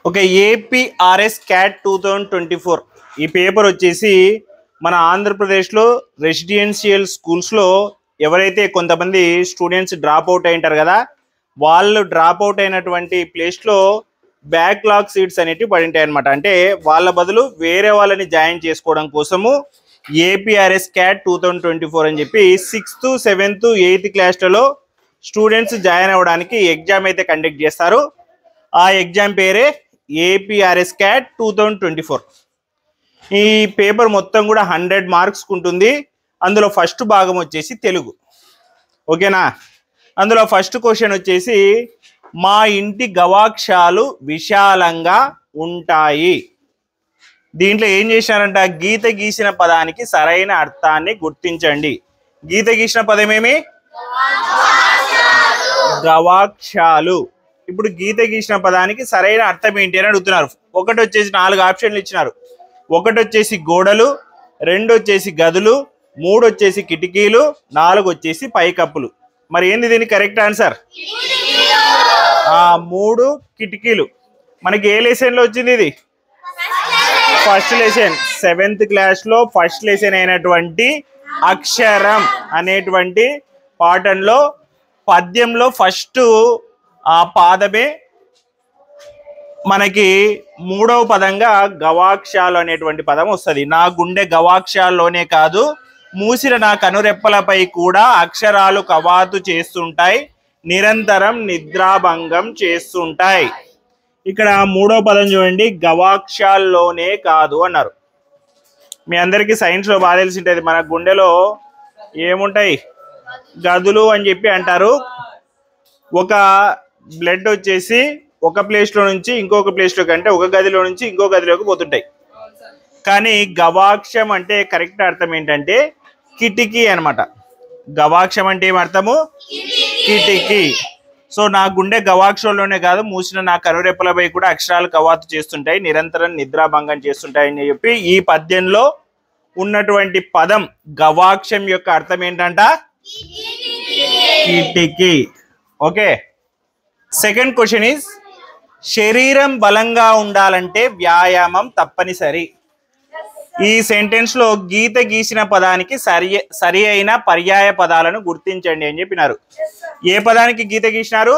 ఒక APRS cat 2024 ఈ paper వచ్చేసి మన ఆంధ్రప్రదేశ్లో రెసిడెన్షియల్ స్కూల్స్లో ఎవరైతే కొంతమంది స్టూడెంట్స్ డ్రాప్ అవుట్ అయింటారు కదా, వాళ్ళు డ్రాప్ అవుట్ అయినటువంటి ప్లేస్లో బ్యాక్లాగ్ సీట్స్ అనేటివి పడి ఉంటాయి అనమాట. అంటే వాళ్ళ బదులు వేరే వాళ్ళని జాయిన్ చేసుకోవడం కోసము ఏపీఆర్ఎస్ క్యాట్ 2024 అని చెప్పి 6th, 7th, 8th క్లాస్లలో స్టూడెంట్స్ జాయిన్ అవ్వడానికి ఎగ్జామ్ అయితే కండక్ట్ చేస్తారు. ఆ ఎగ్జామ్ పేరే ఏపీఆర్ఎస్ క్యాట్ 2024. ఈ పేపర్ మొత్తం కూడా 100 మార్క్స్ ఉంటుంది. అందులో ఫస్ట్ భాగం వచ్చేసి తెలుగు. ఓకేనా? అందులో ఫస్ట్ క్వశ్చన్ వచ్చేసి మా ఇంటి గవాక్షాలు విశాలంగా ఉంటాయి. దీంట్లో ఏం చేశారంట, గీత గీసిన పదానికి సరైన అర్థాన్ని గుర్తించండి. గీత గీసిన పదం ఏమి? గవాక్షాలు. ఇప్పుడు గీత గీసిన పదానికి సరైన అర్థం ఏంటి అని అడుగుతున్నారు. ఒకటి వచ్చేసి 4 ఆప్షన్లు ఇచ్చినారు. ఒకటి వచ్చేసి గోడలు, 2 వచ్చేసి గదులు, 3 వచ్చేసి కిటికీలు, 4 వచ్చేసి పైకప్పులు. మరి ఏంది దీనికి కరెక్ట్ ఆన్సర్? 3 కిటికీలు. మనకి ఏ లెసన్లో వచ్చింది ఇది? ఫస్ట్ లెసన్, 7th క్లాస్లో ఫస్ట్ లెసన్ అయినటువంటి అక్షరం అనేటువంటి పాఠంలో పద్యంలో ఫస్ట్ ఆ పాదమే మనకి 3వ పదంగా గవాక్షాలు అనేటువంటి పదం వస్తుంది. నా గుండె గవాక్షాల్లోనే కాదు, మూసిన నా కనురెప్పలపై కూడా అక్షరాలు కవాతు చేస్తుంటాయి, నిరంతరం నిద్రాభంగం చేస్తుంటాయి. ఇక్కడ 3వ పదం చూడండి, గవాక్షాల్లోనే కాదు అన్నారు. మీ అందరికీ సైన్స్లో బాగా తెలిసి ఉంటుంది, మన గుండెలో ఏముంటాయి? గదులు అని చెప్పి అంటారు. ఒక బ్లడ్ వచ్చేసి ఒక ప్లేస్లో నుంచి ఇంకొక ప్లేస్లోకి, అంటే ఒక గదిలో నుంచి ఇంకో గదిలోకి పోతుంటాయి. కానీ గవాక్షం అంటే కరెక్ట్ అర్థం ఏంటంటే కిటికీ అనమాట. గవాక్షం అంటే ఏం అర్థము? కిటికీ. సో నా గుండె గవాక్షంలోనే కాదు, మూసిన నా కనురెప్పలపై కూడా అక్షరాలు కవాతు చేస్తుంటాయి, నిరంతరం నిద్రాభంగం చేస్తుంటాయి అని చెప్పి ఈ పద్యంలో ఉన్నటువంటి పదం గవాక్షం యొక్క అర్థం ఏంటంట? కిటికీ. ఓకే. సెకండ్ క్వశ్చన్ ఈజ్, శరీరం బలంగా ఉండాలంటే వ్యాయామం తప్పనిసరి. ఈ సెంటెన్స్ లో గీత గీసిన పదానికి సరి అయిన పర్యాయ పదాలను గుర్తించండి అని చెప్పినారు. ఏ పదానికి గీత గీసినారు?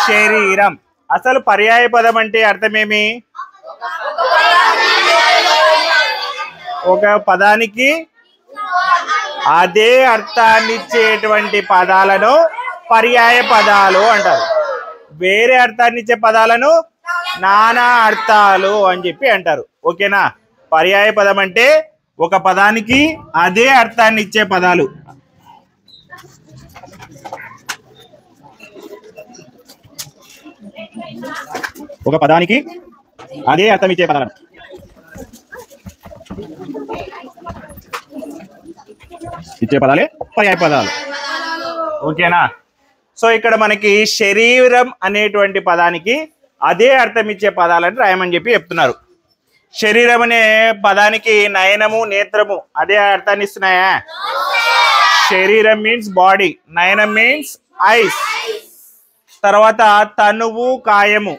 శరీరం. అసలు పర్యాయ పదం అంటే అర్థమేమి? ఒక పదానికి అదే అర్థాన్ని ఇచ్చేటువంటి పదాలను పర్యాయ పదాలు అంటారు. వేరే అర్థాన్ని ఇచ్చే పదాలను నానా అర్థాలు అని చెప్పి అంటారు. ఓకేనా? పర్యాయ పదం అంటే ఒక పదానికి అదే అర్థాన్ని ఇచ్చే పదాలు. ఒక పదానికి అదే అర్థం ఇచ్చే పదాలు ఇచ్చే పదాలే పర్యాయ పదాలు. ఓకేనా? సో ఇక్కడ మనకి శరీరం అనేటువంటి పదానికి అదే అర్థం ఇచ్చే పదాలని రాయమని చెప్పి చెప్తున్నారు. శరీరం అనే పదానికి నయనము, నేత్రము అదే అర్థాన్ని ఇస్తున్నాయా? శరీరం మీన్స్ బాడీ, నయనం మీన్స్ ఐస్. తర్వాత తనువు, కాయము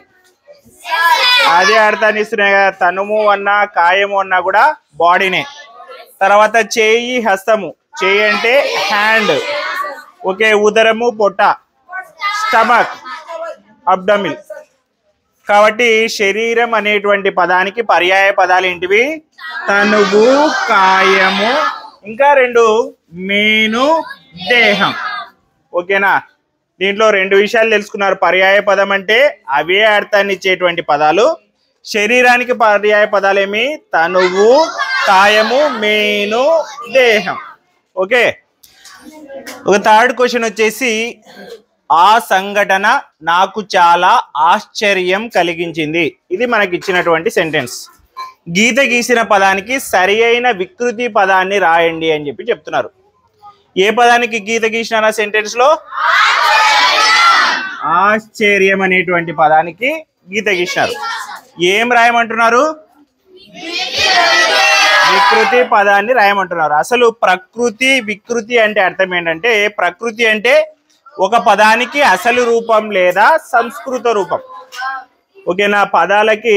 అదే అర్థాన్ని ఇస్తున్నాయి కదా. తనువు అన్నా కాయము అన్నా కూడా బాడీనే. తర్వాత చేయి, హస్తము, చేయి అంటే హ్యాండ్. ఓకే. ఉదరము, పొట్ట, స్టమక్, అబ్డమిన్. కాబట్టి శరీరం అనేటువంటి పదానికి పర్యాయ పదాలు ఏంటివి? తనువు, కాయము, ఇంకా 2 మేను, దేహం. ఓకేనా? దీంట్లో 2 విషయాలు తెలుసుకున్నారు. పర్యాయ పదం అంటే అవే అర్థాన్ని ఇచ్చేటువంటి పదాలు. శరీరానికి పర్యాయ పదాలేమి? తనువు, కాయము, మేను, దేహం. ఓకే. ఒక థర్డ్ క్వశ్చన్ వచ్చేసి, ఆ సంఘటన నాకు చాలా ఆశ్చర్యం కలిగించింది. ఇది మనకి ఇచ్చినటువంటి సెంటెన్స్. గీత గీసిన పదానికి సరి అయిన వికృతి పదాన్ని రాయండి అని చెప్పి చెప్తున్నారు. ఏ పదానికి గీత గీసిన సెంటెన్స్ లో? ఆశ్చర్యం అనేటువంటి పదానికి గీత గీసినారు. ఏం రాయమంటున్నారు? వికృతి పదాన్ని రాయమంటున్నారు. అసలు ప్రకృతి, వికృతి అంటే అర్థం ఏంటంటే, ప్రకృతి అంటే ఒక పదానికి అసలు రూపం లేదా సంస్కృత రూపం. ఓకేనా. పదాలకి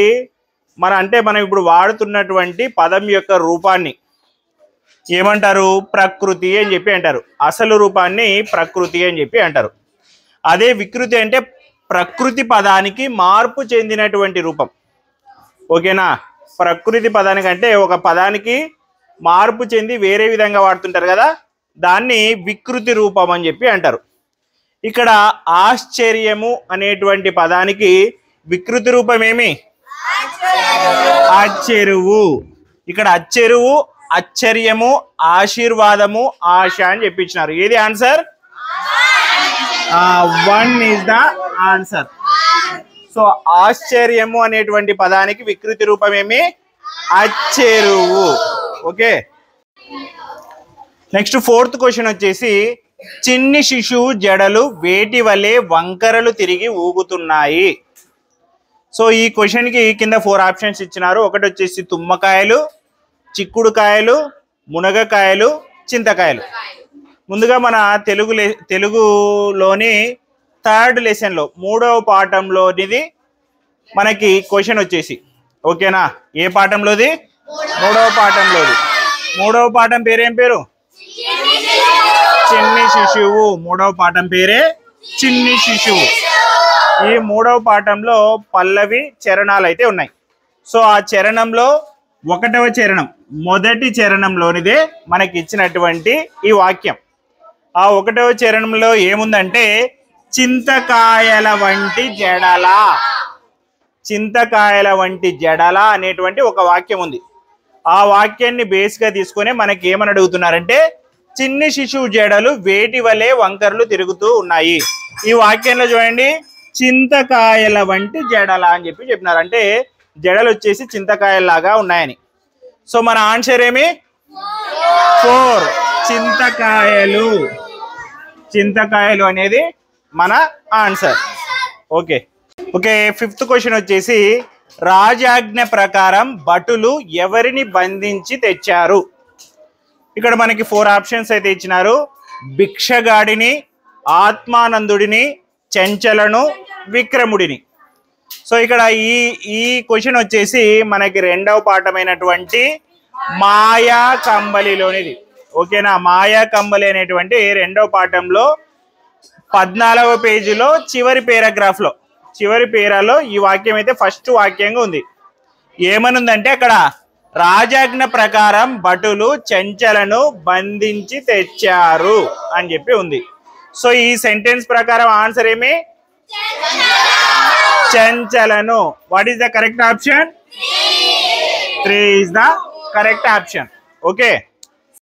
మనం ఇప్పుడు వాడుతున్నటువంటి పదం యొక్క రూపాన్ని ఏమంటారు? ప్రకృతి అని చెప్పి అంటారు. అసలు రూపాన్ని ప్రకృతి అని చెప్పి అంటారు. అదే వికృతి అంటే ప్రకృతి పదానికి మార్పు చెందినటువంటి రూపం. ఓకేనా. ప్రకృతి పదానికి అంటే ఒక పదానికి మార్పు చెంది వేరే విధంగా వాడుతుంటారు కదా, దాన్ని వికృతి రూపం అని చెప్పి అంటారు. ఇక్కడ ఆశ్చర్యము అనేటువంటి పదానికి వికృతి రూపం ఏమి? అచ్చెరువు. ఇక్కడ అచ్చెరువు, ఆశ్చర్యము, ఆశీర్వాదము, ఆశ అని చెప్పించినారు. ఏది answer? 1 is the answer. So ఆశ్చర్యము అనేటువంటి పదానికి వికృతి రూపం ఏమి? అచ్చెరువు. ఓకే. నెక్స్ట్ 4th క్వశ్చన్ వచ్చేసి చిన్ని శిశువు జడలు వేటి వలె వంకరలు తిరిగి ఊగుతున్నాయి. సో ఈ క్వశ్చన్కి కింద 4 ఆప్షన్స్ ఇచ్చినారు. ఒకటి వచ్చేసి తుమ్మకాయలు, చిక్కుడుకాయలు, మునగకాయలు, చింతకాయలు. ముందుగా మన తెలుగులోని 3rd లెసన్లో 3వ పాఠంలోనిది మనకి క్వశ్చన్ వచ్చేసి. ఓకేనా. ఏ పాఠంలోది? 3వ పాఠంలోది. 3వ పాఠం పేరేం పేరు? చిన్ని శిశువు. 3వ పాఠం పేరే చిన్ని శిశువు. ఈ 3వ పాఠంలో పల్లవి చరణాలు అయితే ఉన్నాయి. సో ఆ చరణంలో 1వ చరణం, మొదటి చరణంలోనిదే మనకి ఇచ్చినటువంటి ఈ వాక్యం. ఆ 1వ చరణంలో ఏముందంటే చింతకాయల వంటి జడల, చింతకాయల వంటి జడల అనేటువంటి ఒక వాక్యం ఉంది. ఆ వాక్యాన్ని బేస్గా తీసుకొని మనకి ఏమని అడుగుతున్నారంటే చిన్ని శిశువు జడలు వేటి వలె వంకర్లు తిరుగుతూ ఉన్నాయి. ఈ వాక్యంలో చూడండి, చింతకాయల వంటి జడల అని చెప్పినారు. అంటే జడలు వచ్చేసి చింతకాయల్లాగా ఉన్నాయని. సో మన ఆన్సర్ ఏమి? 4 చింతకాయలు. చింతకాయలు అనేది మన ఆన్సర్. ఓకే. 5th క్వశ్చన్ వచ్చేసి రాజాజ్ఞ ప్రకారం భటులు ఎవరిని బంధించి తెచ్చారు? ఇక్కడ మనకి 4 ఆప్షన్స్ అయితే ఇచ్చినారు. భిక్షగాడిని, ఆత్మానందుడిని, చెంచలను, విక్రముడిని. సో ఇక్కడ ఈ క్వశ్చన్ వచ్చేసి మనకి 2వ పాఠమైనటువంటి మాయా కంబలిలోనిది. ఓకేనా. మాయా కంబలి అనేటువంటి 2వ పాఠంలో 14వ పేజీలో చివరి పేరాగ్రాఫ్లో, చివరి పేరాలో ఈ వాక్యం అయితే ఫస్ట్ వాక్యంగా ఉంది. ఏమనుందంటే అక్కడ రాజాజ్ఞ ప్రకారం భటులు చెంచలను బంధించి తెచ్చారు అని చెప్పి ఉంది. సో ఈ సెంటెన్స్ ప్రకారం ఆన్సర్ ఏమి? చెంచలను. What is the correct option? 3 is the correct option. Okay.